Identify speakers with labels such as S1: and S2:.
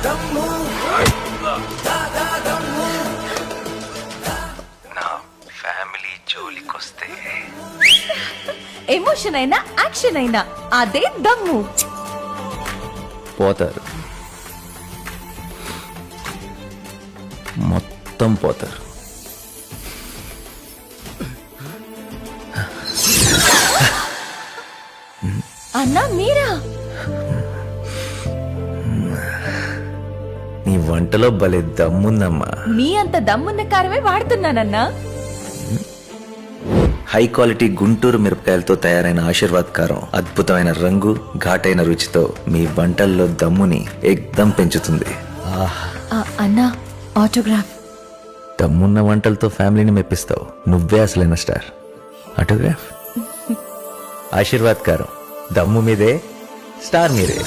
S1: నా family జోలికొస్తే
S2: emotion అయినా action అయినా అదే దమ్ము.
S1: పోతారు, మొత్తం పోతారు.
S2: అన్నా మీరా?
S1: నీ వంటలో భలే దమ్ముందమ్మా.
S2: మీ అంత దమ్మున్న కారమే వాడుతున్నానన్నా.
S1: హై క్వాలిటీ గుంటూరు మిరపకాయలతో తయారైన ఆశీర్వాద్ కారం అద్భుతమైన రంగు, ఘాటైన రుచితో మీ వంటల్లో దమ్ముని ఎక్దం పెంచుతుంది.
S2: అన్నా ఆటోగ్రాఫ్.
S1: దమ్మున్న వంటలతో ఫ్యామిలీని మెప్పిస్తావు. నువ్వే అసలైన స్టార్. ఆటోగ్రాఫ్. ఆశీర్వాద్ కారం దమ్ము మీదే, స్టార్ మీరే.